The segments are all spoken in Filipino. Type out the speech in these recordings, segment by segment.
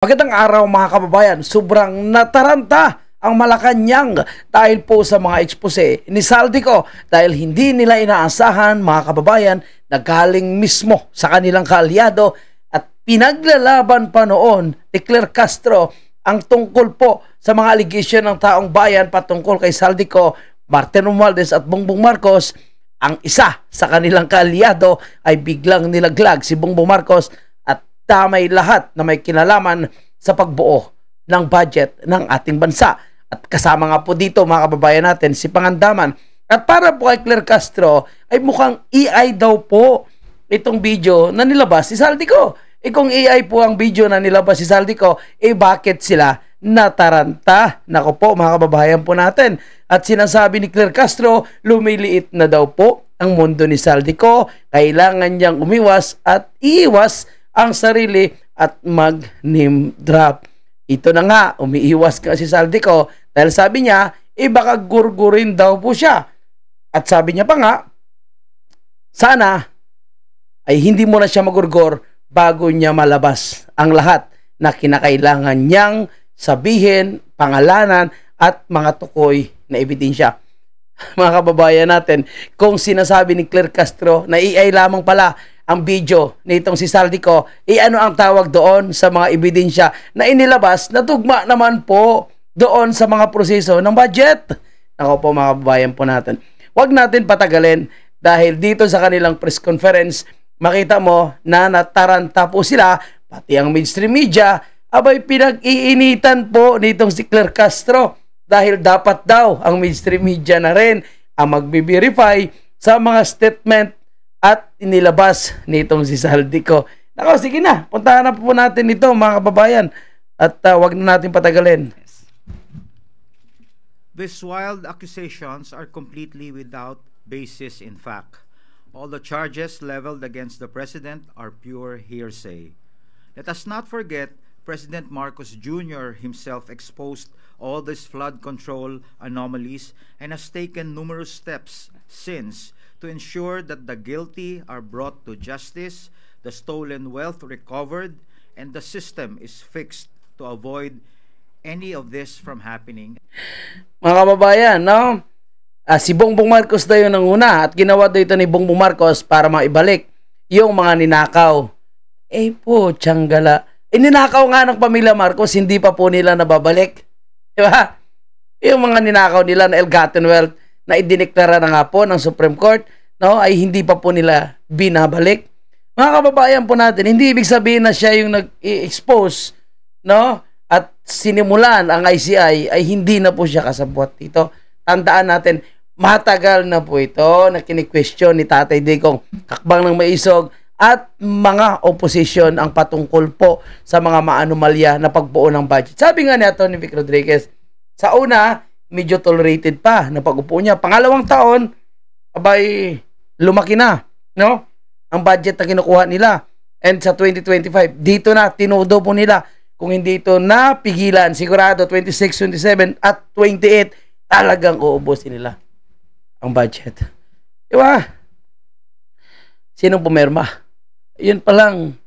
Magandang araw mga kababayan, sobrang nataranta ang Malacanang dahil po sa mga expose ni Saldico dahil hindi nila inaasahan mga kababayan na galing mismo sa kanilang kaalyado at pinaglalaban pa noon ni Claire Castro ang tungkol po sa mga allegation ng taong bayan patungkol kay Saldico, Martin Romualdez at Bongbong Marcos. Ang isa sa kanilang kaalyado ay biglang nilaglag si Bongbong Marcos at damay lahat na may kinalaman sa pagbuo ng budget ng ating bansa. At kasama nga po dito mga kababayan natin si Pangandaman. At para po kay Claire Castro ay mukhang AI daw po itong video na nilabas si Saldico. Kung AI po ang video na nilabas si Saldico, bakit sila nataranta? Nako po mga kababayan po natin. At sinasabi ni Claire Castro, lumiliit na daw po ang mundo ni Saldico. Kailangan niyang umiwas at iiwas ang sarili at mag-name drop. Ito na nga, umiiwas ka si Saldico dahil sabi niya, baka gurgurin daw po siya. At sabi niya pa nga, sana ay hindi mo na siya magurgor bago niya malabas ang lahat na kinakailangan niyang sabihin, pangalanan at mga tukoy na ebidensya. Mga kababayan natin, kung sinasabi ni Claire Castro na AI lamang pala ang video nitong si Saldico, ano ang tawag doon sa mga ebidensya na inilabas na tugma naman po doon sa mga proseso ng budget? Ako po mga kababayan po natin. Huwag natin patagalin dahil dito sa kanilang press conference, makita mo na nataranta po sila, pati ang mainstream media, abay pinag-iinitan po nitong si Claire Castro dahil dapat daw ang mainstream media na rin ang magbe-verify sa mga statement at inilabas nitong si Saldico. Nako, sige na, puntahan na po natin ito mga kababayan at wag na natin patagalin. These wild accusations are completely without basis in fact. All the charges leveled against the president are pure hearsay. Let us not forget President Marcos Jr. himself exposed all these flood control anomalies and has taken numerous steps since to ensure that the guilty are brought to justice, the stolen wealth recovered, and the system is fixed to avoid any of this from happening. Mga kababayan, no? Si Bongbong Marcos daw yun ang una at ginawa daw ito ni Bongbong Marcos para maibalik yung mga ninakaw. Po, tsanggala. Ninakaw nga ng pamilya Marcos, hindi pa po nila nababalik. Diba? Yung mga ninakaw nila na ill-gotten wealth na idineklara na nga po ng Supreme Court, no, ay hindi pa po nila binabalik. Mga kababayan po natin, hindi ibig sabihin na siya yung nag-expose, no, at sinimulan ang ICI, ay hindi na po siya kasabwat dito. Tandaan natin, matagal na po ito na kini-question ni Tatay Digong, Kakbang ng Maisog, at mga opposition ang patungkol po sa mga maanomalya na pagbuo ng budget. Sabi nga ni Atty. Vic Rodriguez, sa una, medyo tolerated pa na pag-upo niya. Pangalawang taon, abay, lumaki na, no? Ang budget na kinukuha nila. And sa 2025, dito na, tinudo po nila. Kung hindi ito napigilan, sigurado 26, 27 at 28, talagang uubusin nila ang budget. Diba? Sinong pumirma? Yun pa lang.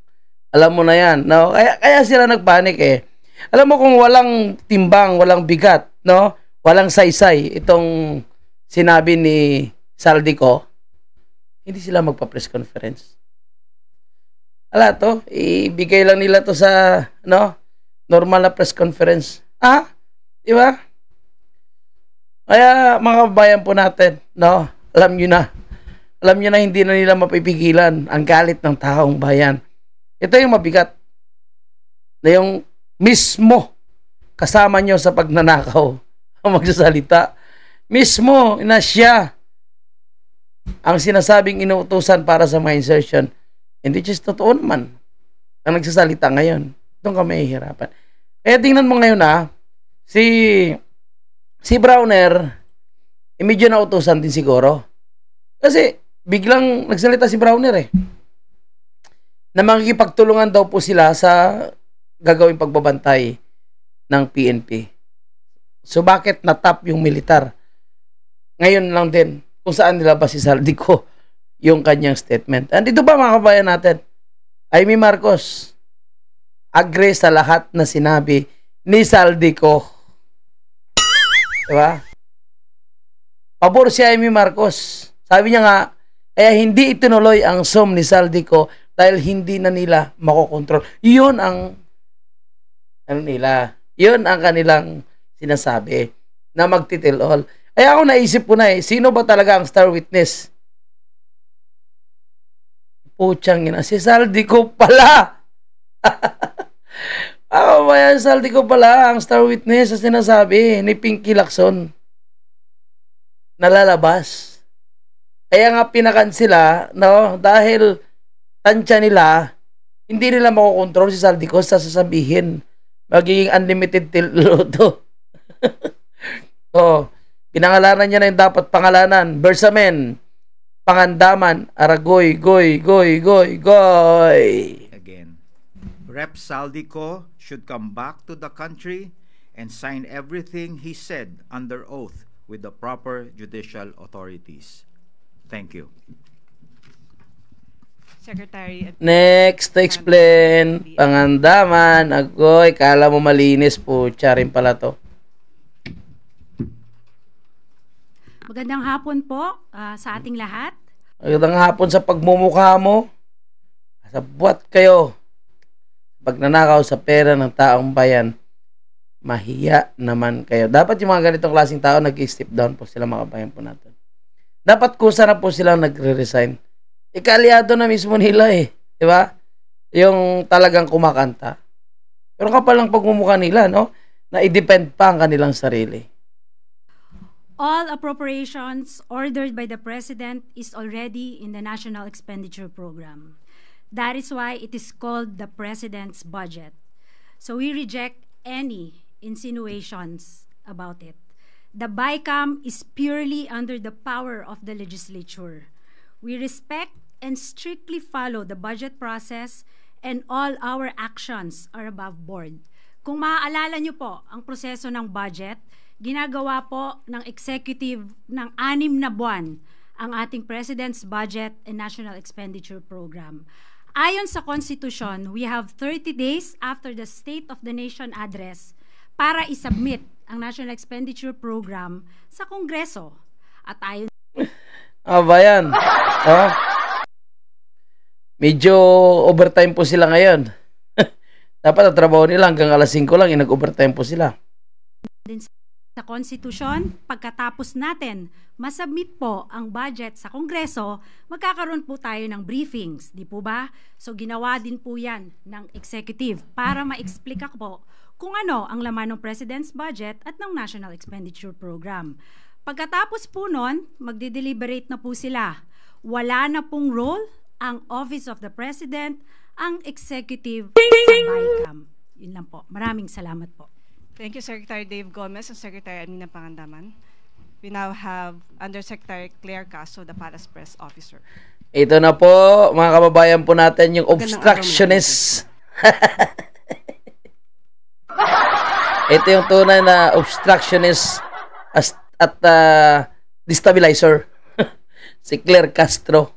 Alam mo na yan, no? Kaya sila nagpanik Alam mo kung walang timbang, walang bigat, no? Walang saysay itong sinabi ni Saldico, hindi sila magpa-press conference. Ala to, ibigay lang nila to sa normal na press conference. Di ba? Kaya mga kababayan po natin, no? Alam nyo na hindi na nila mapipigilan ang galit ng taong bayan. Ito yung mabigat na yung mismo kasama nyo sa pagnanakaw ang magsasalita. Mismo na siya ang sinasabing inuutusan para sa mga insertion. Hindi just totoo naman ang nagsasalita ngayon. Doon ka mahihirapan. Kaya tingnan mo ngayon si Browner, medyo nautusan din siguro. Kasi biglang nagsalita si Browner na makikipagtulungan daw po sila sa gagawing pagbabantay ng PNP. So bakit natap yung militar? Ngayon lang din kung saan nilabas si Saldico yung kanyang statement. And ito ba mga kabayan natin? Amy Marcos, agree sa lahat na sinabi ni Saldico. Diba? Pabor si Amy Marcos. Sabi niya nga, kaya hindi itinuloy ang SOM ni Saldico dahil hindi na nila makokontrol. Yun ang yun ang kanilang sinasabi na magtitil all. Kaya ako naisip ko na sino ba talaga ang star witness? Putsang ina, si Saldico pala. Ako ba yan, Saldico pala ang star witness sa sinasabi ni Pinky Lacson. Nalalabas. Kaya nga pinakansila, no? Dahil tansya nila, hindi nila makokontrol si Saldico sa sasabihin. Magiging unlimited till loto. Pinangalanan niya na yung dapat pangalanan. Bersamen, Pangandaman, Aragoy, Goy. Again, Rep. Saldico should come back to the country and sign everything he said under oath with the proper judicial authorities. Thank you. Secretary. Next to explain, Pangandaman, Agoy, kala mo malinis po, rin pala to. Magandang hapon po sa ating lahat. Magandang hapon sa pagmumukha mo. Sa buwat kayo. Pagnanakaw sa pera ng taong bayan, mahiya naman kayo. Dapat yung mga ganitong klaseng tao nag-step down po sila, mga kabayan po natin. Dapat kusa na po silang nagre-resign. Ikaliado na mismo nila di ba? Yung talagang kumakanta. Pero kapal lang pagmumukha nila, no? Na i-depend pa ang kanilang sarili. All appropriations ordered by the President is already in the National Expenditure Program. That is why it is called the President's Budget. So we reject any insinuations about it. The BICAM is purely under the power of the legislature. We respect and strictly follow the budget process, and all our actions are above board. Kung maaalala nyo po, ang proseso ng budget, ginagawa po ng executive ng 6 na buwan ang ating President's Budget and National Expenditure Program. Ayon sa Constitution, we have 30 days after the State of the Nation Address para isubmit ang National Expenditure Program sa Kongreso. At ayon bayan. Medyo overtime po sila ngayon. Dapat ang trabaho nila hanggang alas 5 lang, nag-overtime po sila. Din sa Constitution, pagkatapos natin masubmit po ang budget sa Kongreso, magkakaroon po tayo ng briefings, di po ba? So ginawa din po yan ng executive para ma-explica po kung ano ang laman ng President's Budget at ng National Expenditure Program. Pagkatapos po nun, magde-deliberate na po sila. Wala na pong role ang Office of the President, ang executive sa BICAM. Yun lang po. Maraming salamat po. Thank you, Secretary Dave Gomez and Secretary Amina Pangandaman. We now have Undersecretary Claire Caso, the Palace Press Officer. Ito na po, mga kababayan po natin, yung obstructionist. Ito yung tunay na obstructionist at destabilizer. Si Claire Castro.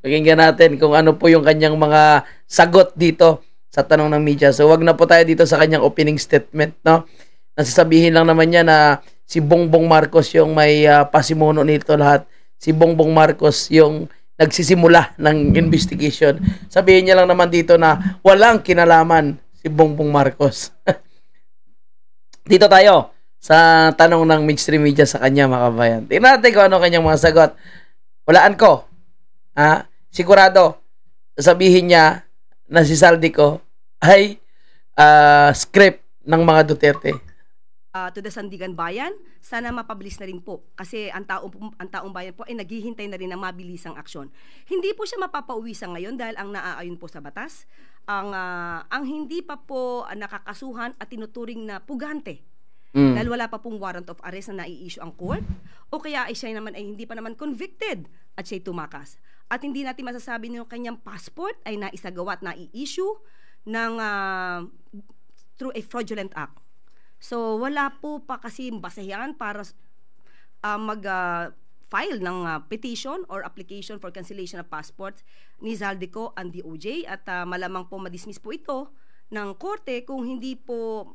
Pakinggan natin kung ano po yung kanyang mga sagot dito sa tanong ng media. So wag na po tayo dito sa kanyang opening statement, no? Nasasabihin lang naman niya na si Bongbong Marcos yung may pasimuno nito lahat. Si Bongbong Marcos yung nagsisimula ng investigation. Sabihin niya lang naman dito na walang kinalaman si Bongbong Marcos. Dito tayo sa tanong ng mainstream media sa kanya, mga kabayan. Tingnan natin kung ano kanyang mga sagot. Walaan ko. Sigurado, sabihin niya na si Saldico ay script ng mga Duterte. To the Sandigan Bayan, sana mapabilis na rin po kasi ang taong bayan po ay naghihintay na rin ng mabilisang aksyon. Hindi po siya mapapauwi sa ngayon dahil ang naaayon po sa batas, ang hindi pa po nakakasuhan at tinuturing na pugante. Dahil wala pa pong warrant of arrest na nai-issue ang court o kaya ay siya naman ay hindi pa naman convicted at siya'y tumakas. At hindi natin masasabi na yung kanyang passport ay naisagawa at nai-issue ng through a fraudulent act. So wala po pa kasi basehan para file ng petition or application for cancellation of passport ni Zaldico and DOJ at malamang po madismiss po ito ng korte kung hindi po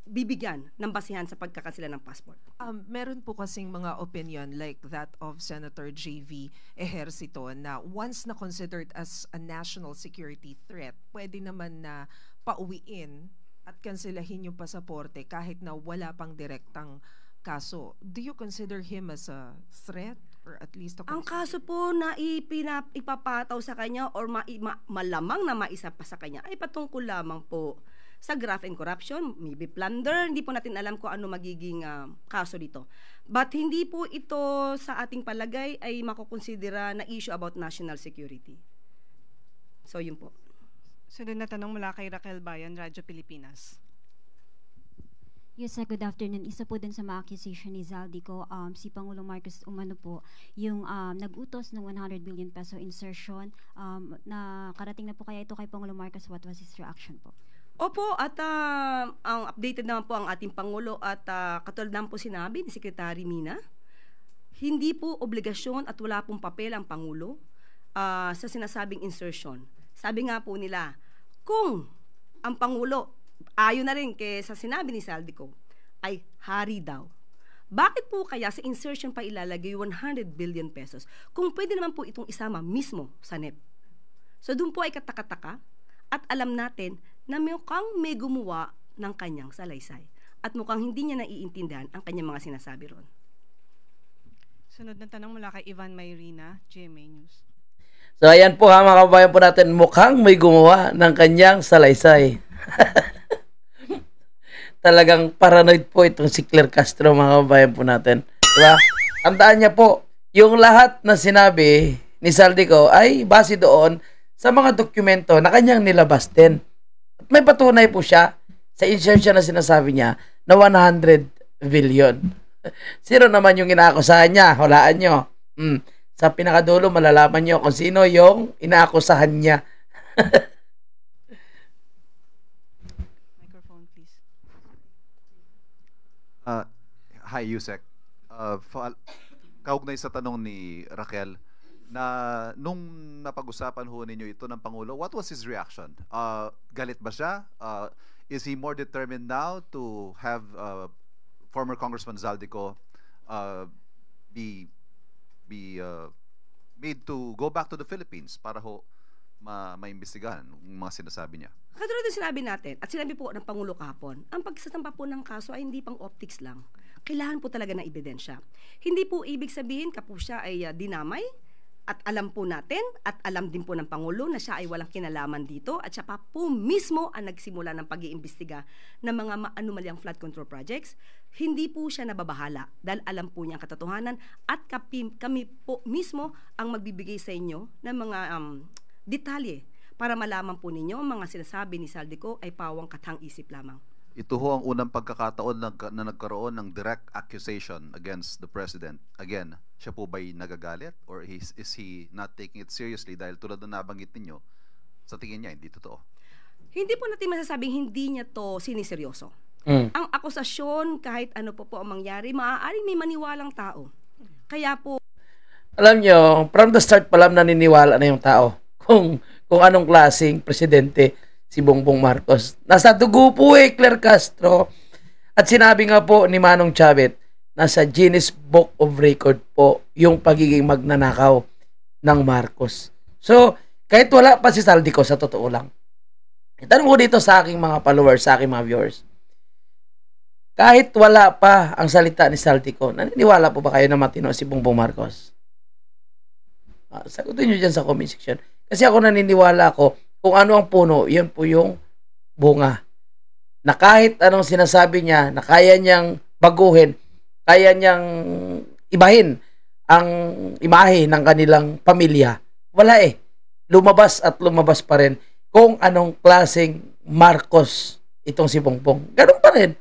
bibigyan ng basihan sa pagkakansela ng passport. Meron po kasing mga opinion like that of Senator J.V. Ejercito na once na considered as a national security threat, pwede naman na pauwiin at kanselahin yung pasaporte kahit na wala pang direktang kaso. Do you consider him as a threat or at least a Ang kaso po na ipapataw sa kanya or malamang na maisa pa sa kanya ay patungkol lamang po sa graft and corruption, maybe plunder, hindi po natin alam kung ano magiging kaso dito. But hindi po ito sa ating palagay ay makukonsidera na issue about national security. So yun po. Sunod na tanong mula kay Raquel Bayan, Radyo Pilipinas. Yes, sir, good afternoon. Isa po din sa mga accusation ni Zaldico, si Pangulong Marcos umano po, yung nag-utos ng 100 billion peso insertion, na karating na po kaya ito kay Pangulong Marcos, what was his reaction po? Opo, at ang updated naman po ang ating Pangulo at katulad naman po sinabi ni Secretary Mina, hindi po obligasyon at wala pong papel ang Pangulo sa sinasabing insertion. Sabi nga po nila, kung ang Pangulo, ayon na rin sa sinabi ni Zaldico, ay hari daw. Bakit po kaya sa insertion pa ilalagay 100 billion pesos kung pwede naman po itong isama mismo sa NEP? So doon po ay katakataka at alam natin na mukhang may gumawa ng kanyang salaysay at mukhang hindi niya naiintindihan ang kanyang mga sinasabi ron. Sunod na tanong mula kay Ivan Mayrina, GMA News. So ayan po ha, mga kababayan po natin, mukhang may gumawa ng kanyang salaysay. Talagang paranoid po itong si Claire Castro, mga kababayan po natin. Diba? Tandaan niya po, yung lahat na sinabi ni Zaldico ay base doon sa mga dokumento na kanyang nilabas din. May patunay po siya sa insertion na sinasabi niya na 100 billion. Sino naman yung inaakusahan niya? Hulaan nyo. Sa pinakadulo, malalaman nyo kung sino yung inaakusahan niya. Microphone, please. Hi, Yusek. Kaugnay sa tanong ni Raquel, na nung napag-usapan ho ninyo ito ng Pangulo, what was his reaction? Galit ba siya? Is he more determined now to have former Congressman Zaldico be made to go back to the Philippines para ho maimbestigahan yung mga sinasabi niya? Katulad ng sinabi natin, at sinabi po ng Pangulo kahapon, ang pagsasampa po ng kaso ay hindi pang optics lang. Kailangan po talaga ng ebidensya. Hindi po ibig sabihin po siya ay dinamay, at alam po natin, at alam din po ng Pangulo na siya ay walang kinalaman dito, at siya pa po mismo ang nagsimula ng pag-iimbestiga ng mga anomalyang flood control projects. Hindi po siya nababahala dahil alam po niya ang katotohanan at kami po mismo ang magbibigay sa inyo ng mga detalye para malaman po ninyo ang mga sinasabi ni Zaldico ay pawang kathang-isip lamang. Ito ho ang unang pagkakataon na nagkaroon ng direct accusation against the President. Again, siya po ba'y nagagalit? Or is he not taking it seriously dahil tulad na nabanggit ninyo, sa tingin niya, hindi totoo? Hindi po natin masasabing hindi niya to siniseryoso. Ang akusasyon, kahit ano po ang mangyari, maaaring may maniwalang tao. Kaya po, alam nyo, from the start pa lang naniniwala na yung tao kung anong klaseng presidente si Bongbong Marcos. Nasa dugo po Claire Castro. At sinabi nga po ni Manong Chavez, nasa Guinness Book of Record po yung pagiging magnanakaw ng Marcos. So, kahit wala pa si Zaldico, sa totoo lang. Itanong ko dito sa aking mga followers, sa aking mga viewers. Kahit wala pa ang salita ni Zaldico, naniniwala po ba kayo na matino si Bongbong Marcos? Sagutin nyo dyan sa comment section. Kasi ako naniniwala ko, kung ano ang puno, yun po yung bunga. Na kahit anong sinasabi niya, na kaya niyang baguhin, kaya niyang ibahin ang imahe ng kanilang pamilya, wala eh. Lumabas at lumabas pa rin kung anong klaseng Marcos itong si Bongbong. Ganun pa rin.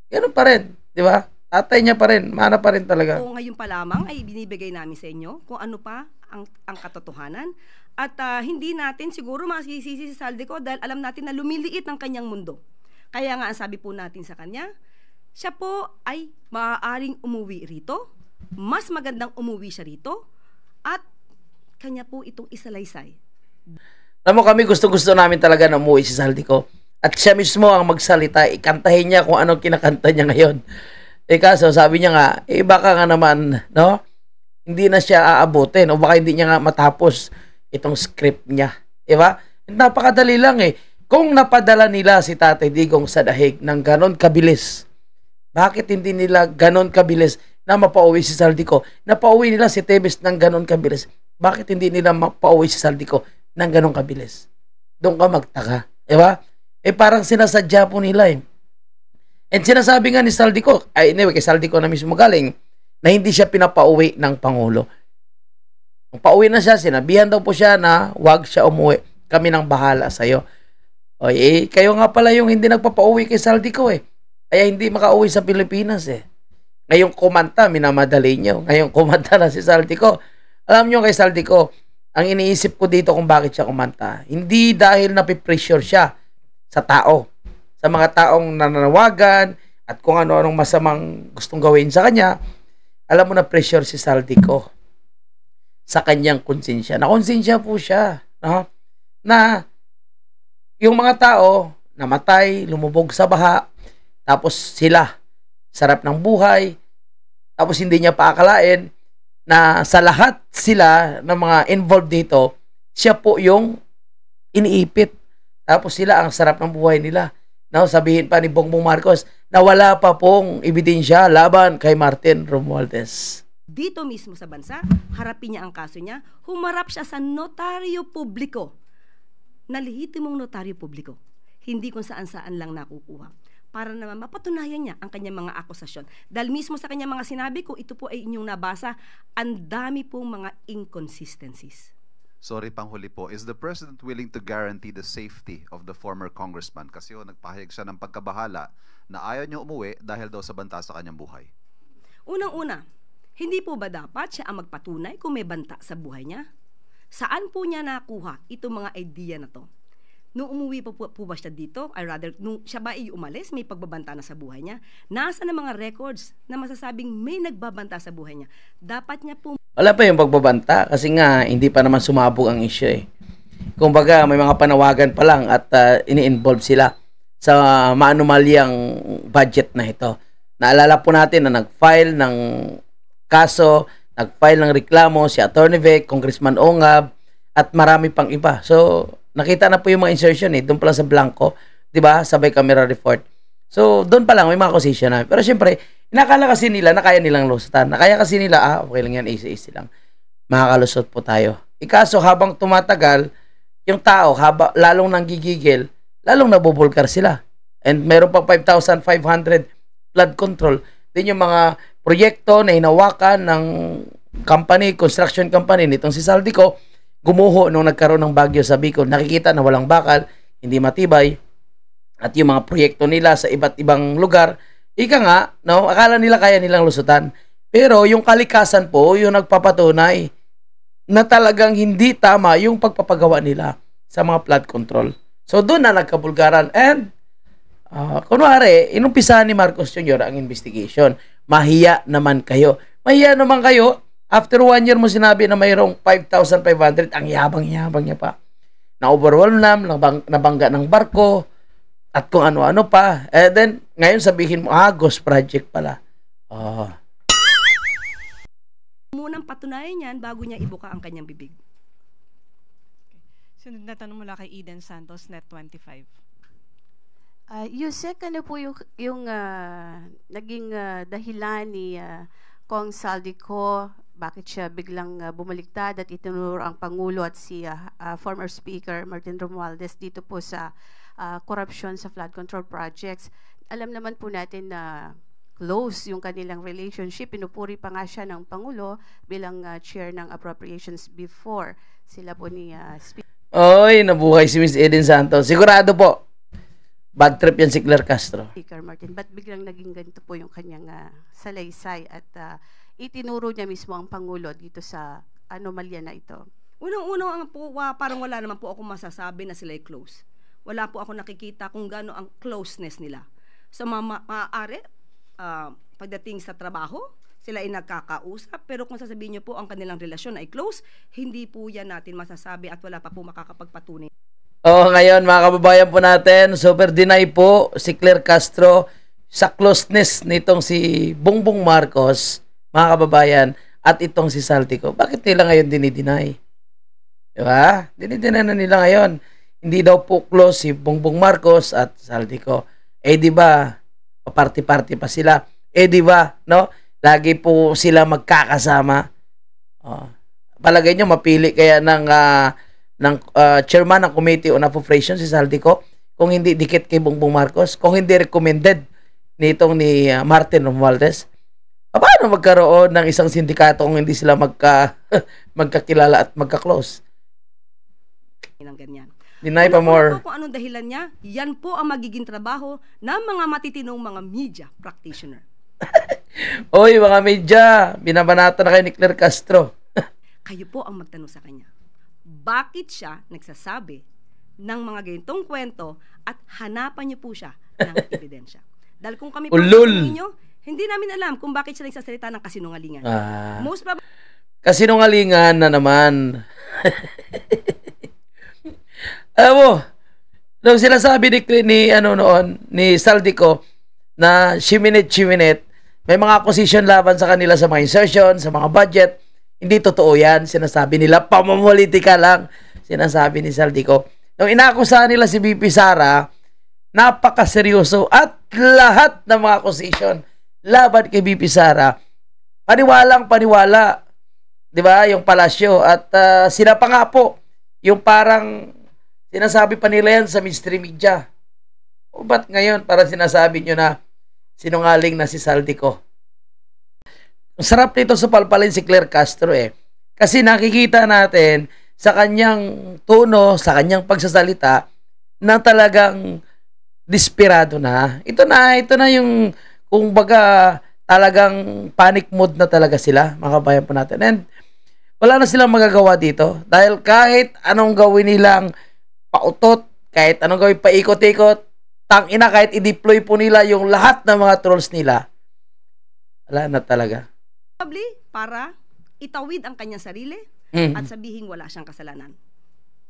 Ganun pa rin. Di ba? Tatay niya pa rin. Mana pa rin talaga. Kung ngayon pa lamang ay binibigay namin sa inyo kung ano pa ang katotohanan. At hindi natin siguro masisisi si Zaldico dahil alam natin na lumiliit ang kanyang mundo. Kaya nga ang sabi po natin sa kanya, siya po ay maaaring umuwi rito mas magandang umuwi siya rito at kanya po itong isalaysay. Alam mo, kami gusto-gusto namin talaga na umuwi si Saldico. At siya mismo ang magsalita, ikantahin niya kung anong kinakanta niya ngayon. Kaso sabi niya nga, baka nga naman, no? Hindi na siya aabutin o baka hindi niya nga matapos itong script niya. Diba? Napakadali lang eh. Kung napadala nila si Tatay Digong sa dahig ng ganon kabilis, bakit hindi nila ganon kabilis na mapauwi si Saldico? Napauwi nila si Tebes ng ganon kabilis. Bakit hindi nila mapauwi si Saldico ng ganon kabilis? Doon ka magtaka. Diba? Parang sinasadya po nila eh. And sinasabi nga ni Saldico, anyway, kay Saldico na mismo galing, na hindi siya pinapauwi ng Pangulo. Kung pauwi na siya, sinabihan daw po siya na wag siya umuwi. Kami nang bahala sa'yo. Kayo nga pala yung hindi nagpapauwi kay Saldico eh. Kaya hindi makauwi sa Pilipinas eh. Ngayong kumanta, minamadali niyo. Ngayong kumanta na si Saldico. Alam niyo kay Saldico, ang iniisip ko dito kung bakit siya kumanta, hindi dahil napipressure siya sa tao, sa mga taong nananawagan at kung ano-anong masamang gustong gawin sa kanya. Alam mo na pressure si Saldico sa kanyang konsensya. Nakonsensya po siya, no? Na yung mga tao namatay, lumubog sa baha, tapos sila sarap ng buhay, tapos hindi niya paakalain na sa lahat sila ng mga involved dito, siya po yung iniipit. Tapos sila ang sarap ng buhay nila. Now, sabihin pa ni Bongbong Marcos na wala pa pong ebidensya laban kay Martin Romualdez. Dito mismo sa bansa, harapin niya ang kaso niya, humarap siya sa notaryo publiko. Na lehitimong notaryo publiko. Hindi kung saan-saan lang nakukuha. Para naman mapatunayan niya ang kanyang mga akusasyon. Dahil mismo sa kanyang mga sinabi, kung ito po ay inyong nabasa, ang dami pong mga inconsistencies. Sorry, panghuli po. Is the President willing to guarantee the safety of the former congressman? Kasi nagpahayag siya ng pagkabahala na ayaw niya umuwi dahil daw sa banta sa kanyang buhay. Unang-una, hindi po ba dapat siya ang magpatunay kung may banta sa buhay niya? Saan po niya nakuha itong mga idea na to? Nung umuwi po ba siya dito, or rather, nung siya ba ay umalis, may pagbabanta na sa buhay niya? Nasa na mga records na masasabing may nagbabanta sa buhay niya? Dapat niya po... Wala pa yung pagbabanta kasi nga hindi pa naman sumabog ang issue eh. Kumbaga may mga panawagan pa lang at ini-involve sila sa maanumalyang budget na ito. Naalala po natin na nag-file ng kaso, nag-file ng reklamo si Attorney Vic, Congressman Ongab at marami pang iba. So nakita na po yung mga insertion eh, doon pala sa blanco, 'di ba? Sabay camera report. So doon pa lang may mga accusation na. Pero syempre, inakala kasi nila na kaya nilang lusutan. Nakaya kasi nila, okay lang yan, easy lang. Makakalusot po tayo. Ikaso habang tumatagal, yung tao, lalong nanggigigil, lalong nabubulkar sila. And meron pang 5,500 flood control. Din yung mga proyekto na hinawakan ng company, construction company, nitong si Saldico, gumuho nung nagkaroon ng bagyo sa Bicol. Nakikita na walang bakal, hindi matibay. At yung mga proyekto nila sa iba't ibang lugar, ika nga, no, akala nila kaya nilang lusutan. Pero yung kalikasan po, yung nagpapatunay na talagang hindi tama yung pagpapagawa nila sa mga flood control. So doon na nagkabulgaran. And, kunwari, inumpisahan ni Marcos Jr. ang investigation. Mahiya naman kayo. Mahiya naman kayo. After 1 year mo sinabi na mayroong 5,500, ang yabang-yabang niya pa. Na-overwhelm na, nabangga ng barko, at kung ano-ano pa. Then, ngayon sabihin mo, ghost project pala. Munang patunayan yan bago niya ibuka ang kanyang bibig. Sunod na tanong mula kay Eden Santos, Net25. Yusek, ano po yung naging dahilan ni Kong Saldico, bakit siya biglang bumaliktad at itinuro ang Pangulo at si former Speaker Martin Romualdez dito po sa corruption sa flood control projects? Alam naman po natin na close yung kanilang relationship. Pinupuri pa nga siya ng Pangulo bilang chair ng appropriations before sila po ni Speaker. Oy, nabuhay si Miss Eden Santos. Sigurado po, bad trip yan si Claire Castro. Speaker Martin, ba't biglang naging ganito po yung kanyang salaysay at itinuro niya mismo ang Pangulo dito sa anomalya na ito? Unang-unang po, parang wala naman po ako masasabi na sila'y close. Wala po ako nakikita kung gaano ang closeness nila. So maaari, pagdating sa trabaho, sila ay nagkakausap, pero kung sasabihin niyo po ang kanilang relasyon ay close, hindi po yan natin masasabi at wala pa po makakapagpatunay. Ngayon mga kababayan po natin, super deny po si Claire Castro sa closeness nitong si Bongbong Marcos, mga kababayan, at itong si Saldico. Bakit nila ngayon dinideny? Diba? Dinideny na nila ngayon. Hindi daw po close si Bongbong Marcos at Saldico. Diba, party-party pa sila. Diba, no? Lagi po sila magkakasama. Palagay nyo, mapili kaya ng chairman ng Committee on Appropriations si Saldico kung hindi dikit kay Bongbong Marcos, kung hindi recommended nitong ni Martin Romualdez. Paano magkaroon ng isang sindikato kung hindi sila magkakilala at magka-close? Ganyan. Deny pa more. Kung anong dahilan niya, yan po ang magiging trabaho ng mga matitinong mga media practitioner. Oy, mga media, binabanata na kayo ni Claire Castro. Kayo po ang magtanong sa kanya. Bakit siya nagsasabi ng mga ganitong kwento at hanapan niyo po siya ng ebidensya? Dahil kung kami po ninyo, hindi namin alam kung bakit siya nagsasalita ng kasinungalingan. Most probably, kasinungalingan na naman. Alam mo, nung sinasabi ni Saldico na shiminit, may mga acquisition laban sa kanila sa mga insertion, sa mga budget. Hindi totoo yan. Sinasabi nila, pamamolitika lang. Sinasabi ni Saldico. Nung inakusahan nila si BP Sara, napakaseryoso at lahat ng mga acquisition laban kay BP Sara, paniwalang-paniwala. Diba? Yung palasyo. At sila pa nga po, yung parang sinasabi pa nila yan sa mainstream media. O ba't ngayon para sinasabi nyo na sinungaling na si Saldico? Ang sarap nito sa palpalin si Claire Castro Kasi nakikita natin sa kanyang tono, sa kanyang pagsasalita na talagang desperado na. Ito na yung kung baga talagang panic mode na talaga sila, mga kabayan po natin. And wala na silang magagawa dito dahil kahit anong gawin nilang pautot, kahit anong gawin paikot-ikot, tangina kahit i-deploy po nila yung lahat ng mga trolls nila, wala na talaga. probably para itawid ang kanyang sarili at sabihin wala siyang kasalanan.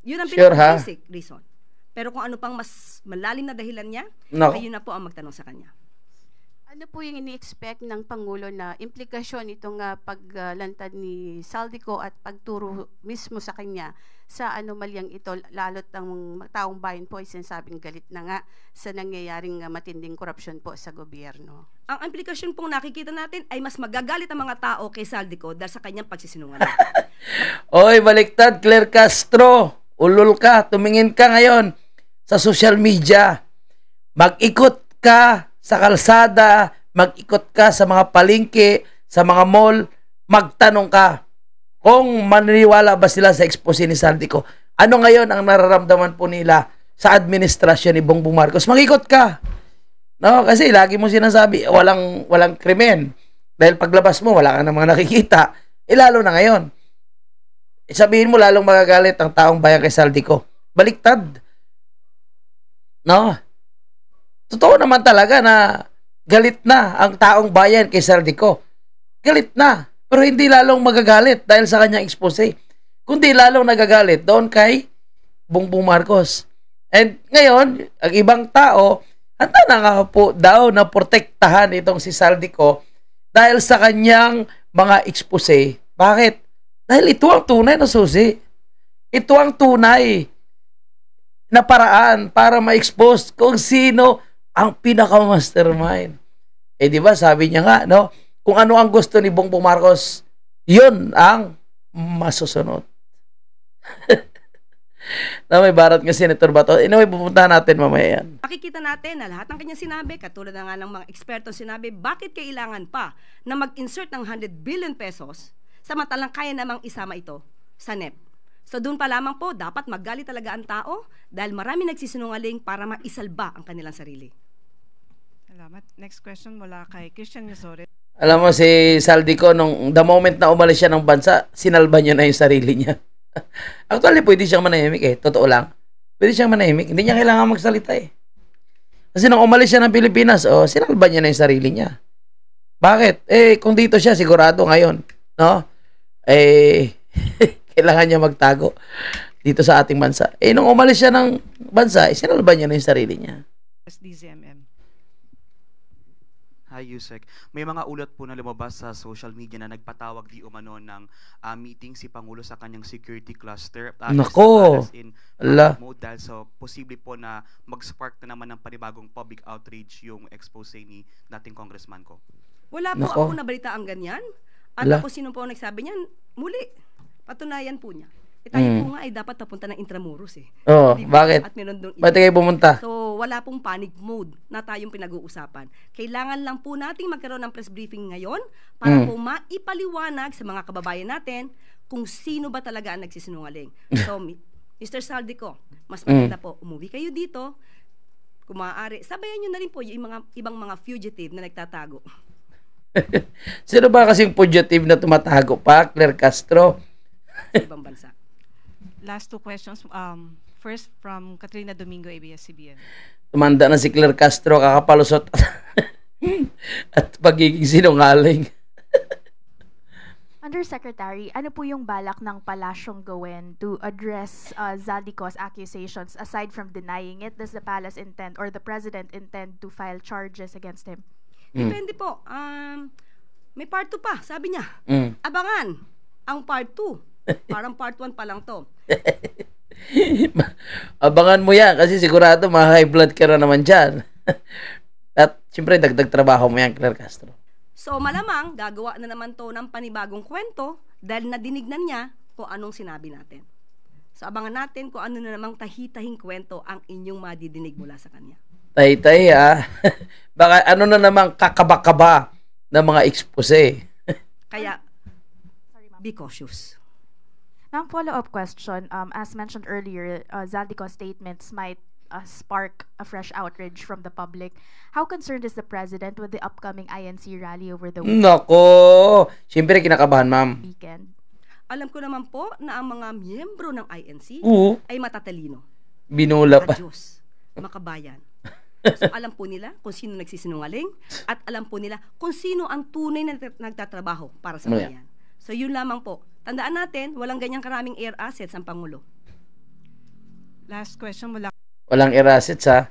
Yun ang pinaka-basic reason. Pero kung ano pang mas malalim na dahilan niya, kayo na po ang magtanong sa kanya. Ano po yung ini-expect ng Pangulo na implikasyon itong paglantad ni Saldico at pagturo mismo sa kanya sa anomalyang ito, lalo't ang taong bayan po ay sinasabing galit na nga sa nangyayaring matinding korupsyon po sa gobyerno? Ang implikasyon pong nakikita natin ay mas magagalit ang mga tao kay Saldico dahil sa kanyang pagsisinungaling. Oy, baliktad, Claire Castro. Ulol ka, tumingin ka ngayon sa social media. Mag-ikot ka sa kalsada, mag-ikot ka sa mga palengke, sa mga mall, magtanong ka kung maniniwala ba sila sa expose ni Saldico. Ano ngayon ang nararamdaman po nila sa administrasyon ni Bongbong Marcos? Mag-ikot ka. No, kasi lagi mo sinasabi, walang krimen. Dahil paglabas mo, wala ka namang nakikita. Lalo na ngayon. Sabihin mo lalong magagalit ang taong bayan kay Saldico. Baliktad. No? Totoo naman talaga na galit na ang taong bayan kay Saldico. Galit na. Pero hindi lalong magagalit dahil sa kanyang expose. Kundi lalong nagagalit doon kay Bongbong Marcos. And ngayon, ang ibang tao, handa na nga po daw na protektahan itong si Saldico dahil sa kanyang mga expose. Bakit? Dahil ito ang tunay na susi. Ito ang tunay na paraan para ma-expose kung sino ang pinaka-mastermind. Di ba, sabi niya nga, no? Kung ano ang gusto ni Bongbong Marcos, yun ang masusunod. Na may barat nga Senator Bato. Anyway, pupuntahan natin mamaya yan. Makikita natin na lahat ng kanyang sinabi, katulad na nga ng mga eksperto sinabi, bakit kailangan pa na mag-insert ng 100 billion pesos samantalang kaya namang isama ito sa NEP. So doon pa lamang po, dapat maggalit talaga ang tao dahil marami nagsisinungaling para maisalba ang kanilang sarili. Salamat. Next question mula kay Christian Yasore. Alam mo si Saldico, nung the moment na umalis siya ng bansa, sinalba niya na yung sarili niya. Actually, pwede siyang manahimik Totoo lang. Pwede siyang manahimik. Hindi niya kailangan magsalita Kasi nung umalis siya ng Pilipinas, sinalba niya na yung sarili niya. Bakit? Kung dito siya, sigurado ngayon, no? Kailangan niya magtago dito sa ating bansa. Nung umalis siya ng bansa, sinalban niya na yung sarili niya. SDZMM. Hi, Yusek. May mga ulat po na lumabas sa social media na nagpatawag di umano ng meeting si Pangulo sa kanyang security cluster. Nako! In Ala. mode dahil so posible po na mag-spark na naman ng panibagong public outrage yung expose ni dating congressman ko. Wala po Nako. ako nabalita ang ganyan. At Ala. ako sino po ang nagsabi niyan, muli, patunayan po niya. Tayo po nga ay dapat papunta ng Intramuros eh. Oh, Di ba? bakit? At meron doon Ba't kayo pumunta? So, wala pong panic mode na tayong pinag-uusapan. Kailangan lang po nating magkaroon ng press briefing ngayon para po maipaliwanag sa mga kababayan natin kung sino ba talaga ang nagsisinungaling. So, Mr. Saldico, mas maganda po, umuwi kayo dito. Kung maaari, sabayan nyo na rin po yung mga ibang mga fugitive na nagtatago. Sino ba kasing fugitive na tumatago pa? Claire Castro? Sa ibang bansa. Last two questions. First from Katrina Domingo, ABS-CBN. Tumanda na si Claire Castro, kakapalusot at pagiging sinungaling. Undersecretary, ano po yung balak ng palasyong gawin to address Zaldico's accusations? Aside from denying it, does the palace intend or the president intend to file charges against him? Depende po. May part 2 pa, sabi niya. Abangan ang part 2. Parang part 1 pa lang to. Abangan mo yan kasi sigurado ma-high blood ka na naman dyan. At siyempre dagdag trabaho mo yan, Claire Castro. So malamang gagawa na naman to ng panibagong kwento dahil nadinignan niya kung anong sinabi natin. So abangan natin kung ano na namang tahitahing kwento ang inyong madidinig mula sa kanya. Tay-tay baka ano na namang kakaba-kaba ng mga expose. Kaya, be cautious. Now, follow-up question. As mentioned earlier, Zaldico's statements might spark a fresh outrage from the public. How concerned is the president with the upcoming INC rally over the Nako! Siyempre kinakabahan, ma'am. weekend? Alam ko naman po na ang mga miyembro ng INC ay matatalino. Binula pa. Diyos, makabayan. So alam po nila kung sino nagsisinungaling at alam po nila kung sino ang tunay na nagtatrabaho para sa bayan. So yun lamang po. Tandaan natin, walang ganyang karaming air assets ang Pangulo. Last question mula Walang air assets, ha?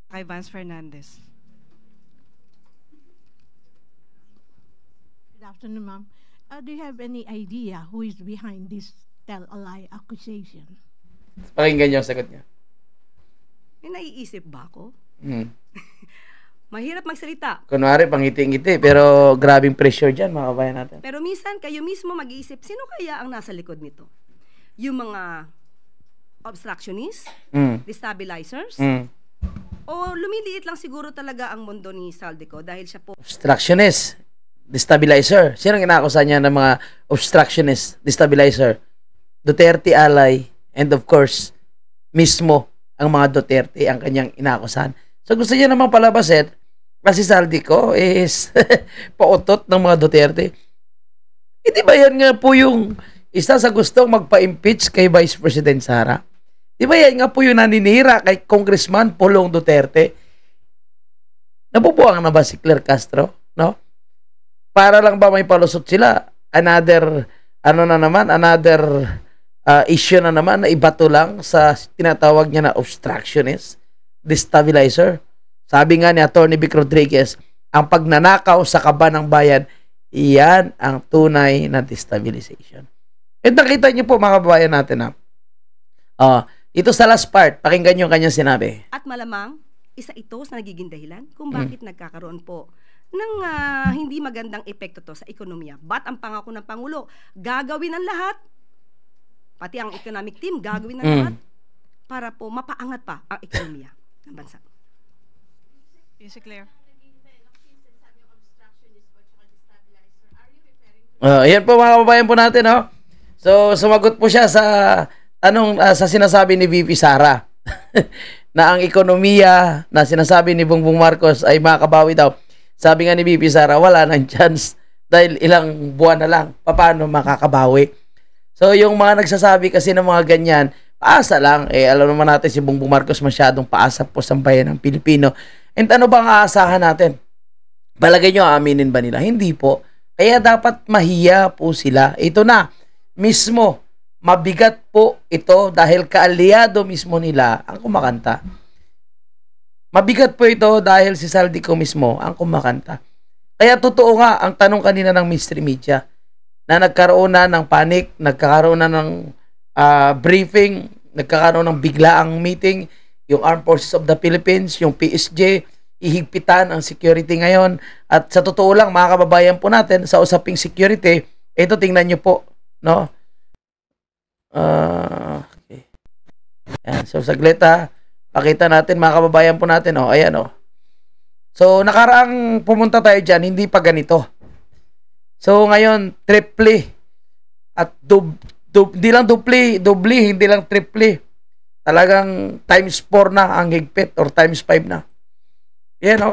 kay Vance Fernandez. Good afternoon, ma'am. Do you have any idea who is behind this tell-a-lie accusation? Pakinggan niyo ang sagot niya. May naiisip ba ako? Mahirap magsalita. Kunwari, pangiti-ngiti, pero grabing pressure dyan, mga kabayan natin. Pero minsan, kayo mismo mag-iisip, sino kaya ang nasa likod nito? Yung mga obstructionists? Destabilizers? O lumiliit lang siguro talaga ang mundo ni Saldico dahil siya po Obstructionist, destabilizer. Sino ang inaakusan niya ng mga obstructionist, destabilizer? Duterte ally, and of course, mismo ang mga Duterte ang kanyang inaakusan. So gusto niya namang palabasin kasi Saldico is pautot ng mga Duterte. Di ba yan nga po yung isa sa gustong magpa-impeach kay Vice President Sara? Di ba yan nga po yung naninira kay Congressman Pulong Duterte? Nabubuang na ba si Claire Castro? No? Para lang ba may palusot sila? Another issue na naman na ibato lang sa tinatawag niya na obstructionist, destabilizer. Sabi nga ni Atty. Vic Rodriguez, ang pagnanakaw sa kaba ng bayan, iyan ang tunay na destabilization. At nakita niyo po mga kababayan natin ito sa last part, pakinggan niyo ang kanyang sinabi. at malamang isa ito sa nagiging dahilan kung bakit nagkakaroon po ng hindi magandang epekto to sa ekonomiya. But ang pangako ng Pangulo, gagawin ang lahat, pati ang economic team, gagawin ang lahat para po mapaangat pa ang ekonomiya ng bansa. Yes, Claire. Ayan po mga kababayan po natin, So, sumagot po siya sa sa sinasabi ni VP Sara na ang ekonomiya na sinasabi ni Bongbong Marcos ay makabawi daw. Sabi nga ni VP Sara, wala nang chance dahil ilang buwan na lang. Paano makakabawi? So, yung mga nagsasabi kasi ng mga ganyan, paasa lang. Alam naman natin si Bongbong Marcos masyadong paasa po sa bayan ng Pilipino. And ano bang aasahan natin? Palagay nyo, aaminin ba nila? Hindi po. Kaya dapat mahiya po sila. Ito na, mismo, mabigat po ito dahil kaalyado mismo nila ang kumakanta. Mabigat po ito dahil si Saldico mismo ang kumakanta. Kaya totoo nga ang tanong kanina ng mystery media na nagkaroon na ng panic, nagkakaroon na ng briefing, nagkakaroon ng biglaang meeting, yung Armed Forces of the Philippines, yung PSJ, ihigpitan ang security ngayon. At sa totoo lang, mga kababayan po natin, sa usaping security, ito tingnan nyo po, no? Okay. Yan. So, saglit pakita natin, mga kababayan po natin, ayan, So, nakaraang pumunta tayo dyan, hindi pa ganito. So, ngayon, triple at hindi lang doble, hindi lang triple. Talagang times 4 na ang higpit or times 5 na. Yan,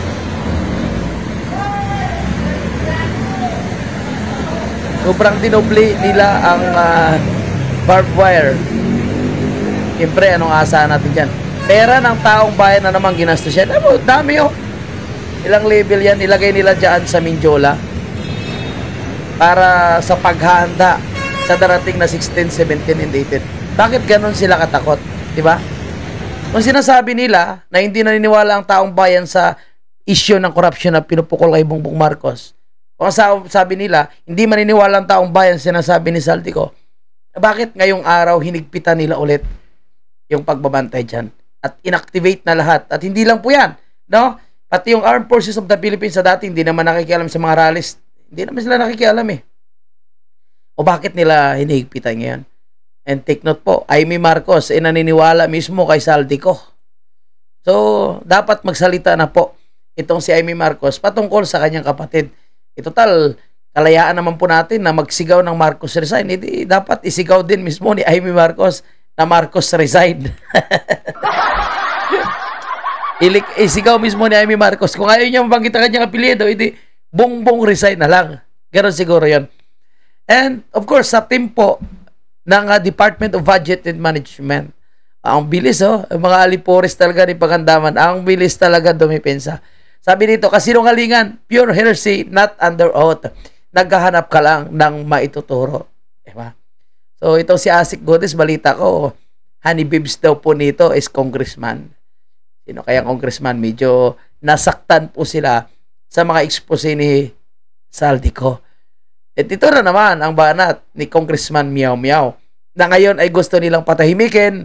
sobrang dinoble nila ang barbed wire. Siyempre, anong asahan natin dyan? Pera ng taong bayan na naman ginastos yan. Dami, Ilang level yan, ilagay nila dyan sa Mindiola para sa paghahanda sa darating na 16, 17, and 18. Bakit ganun sila katakot? Diba? Kung sinasabi nila na hindi naniniwala ang taong bayan sa issue ng korupsyon na pinupukol kay Bongbong Marcos, kung sabi nila, hindi maniniwala ang taong bayan, sinasabi ni Saldico, bakit ngayong araw hinigpitan nila ulit yung pagbabantay dyan? At inactivate na lahat. At hindi lang po yan, no? Pati yung Armed Forces of the Philippines sa dati, hindi naman nakikialam sa mga rallies. Hindi naman sila nakikialam O bakit nila hinihigpitan ngayon? And take note po, Amy Marcos naniniwala mismo kay Saldico. So, dapat magsalita na po itong si Amy Marcos patungkol sa kanyang kapatid. Total, kalayaan naman po natin na magsigaw ng Marcos resign. Hindi, dapat isigaw din mismo ni Amy Marcos na Marcos resign. Isigaw mismo ni Amy Marcos. Kung ayaw niya mabanggit ang kanyang apelyido, hindi, Bongbong resign na lang. Ganon siguro yun. And, of course, sa team po ng Department of Budget and Management, ang bilis, ang mga alipores talaga ni Pangandaman, ang bilis talaga dumipensa. Sabi dito, kasinungalingan, pure heresy, not under oath. Naghahanap ka lang ng maituturo. Diba? So, itong si Asik Godes, balita ko, honey bibs daw po nito is congressman. Sino kaya congressman? Medyo nasaktan po sila sa mga expose ni Saldico. At ito na naman ang banat ni Congressman Meow Meow na ngayon ay gusto nilang patahimikin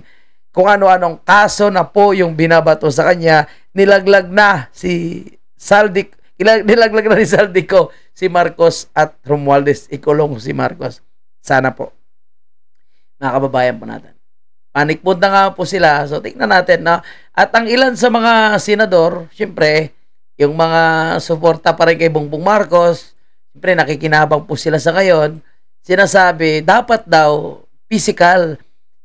kung ano-anong kaso na po yung binabato sa kanya. Nilaglag na si Saldico, nilaglag na ni Saldico si Marcos at Romualdez. Ikulong si Marcos. Sana po. Mga kababayan po natin. Panikpunta nga po sila. So, tingnan natin. No? At ang ilan sa mga senador, syempre, yung mga suporta pa rin kay Bongbong Marcos, syempre, nakikinabang po sila sa ngayon. Sinasabi, dapat daw physical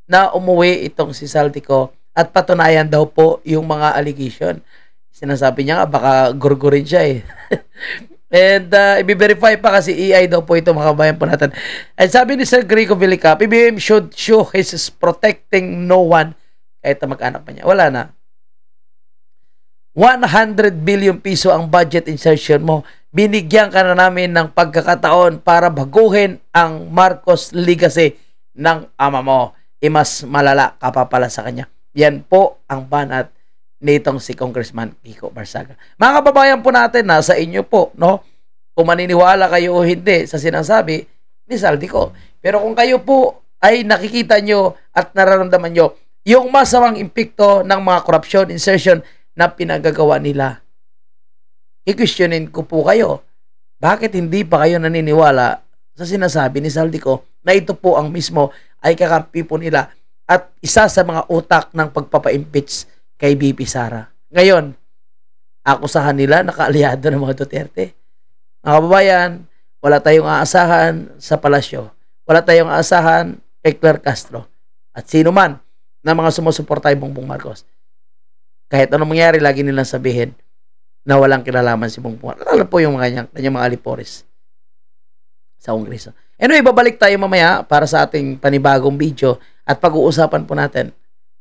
na umuwi itong si Saldico at patunayan daw po yung mga allegation. Sinasabi niya nga, baka gurgurin siya And i-verify pa kasi EI daw po ito, mga kabayan po natin. And sabi ni Sir Greco Villica, PBM should show his protecting no one kahit na mag-anak pa niya. Wala na. 100 billion piso ang budget insertion mo. Binigyan ka na namin ng pagkakataon para baguhin ang Marcos legacy ng ama mo. Mas malala ka pa pala sa kanya. Yan po ang banat nitong si Congressman Kiko Barsaga. Mga kababayan po natin, nasa inyo po, no? Kung maniniwala kayo o hindi sa sinasabi ni Saldico. Pero kung kayo po ay nakikita nyo at nararamdaman nyo yung masamang impekto ng mga corruption insertion na pinagagawa nila, i-questionin ko po kayo. Bakit hindi pa kayo naniniwala sa sinasabi ni Saldico na ito po ang mismo ay kakampi po nila at isa sa mga utak ng pagpapa-impeach kay BP Sara. Ngayon, akusahan nila na kaalyado ng mga Duterte. Mga kababayan, wala tayong aasahan sa palasyo. Wala tayong aasahan kay Claire Castro. At sino man na mga sumusuporta kay Bongbong Marcos. Kahit anong mangyari, lagi nilang sabihin na walang kinalaman si Bongbong Marcos. Lalo po yung kanyang mga alipores sa Kongreso. Anyway, babalik tayo mamaya para sa ating panibagong video at pag-uusapan po natin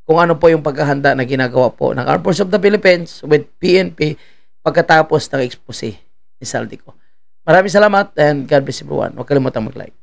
kung ano po yung paghahanda na ginagawa po ng Armed Forces of the Philippines with PNP pagkatapos ng expose ni Saldico. Maraming salamat and God bless everyone. Huwag kalimutang mag-like.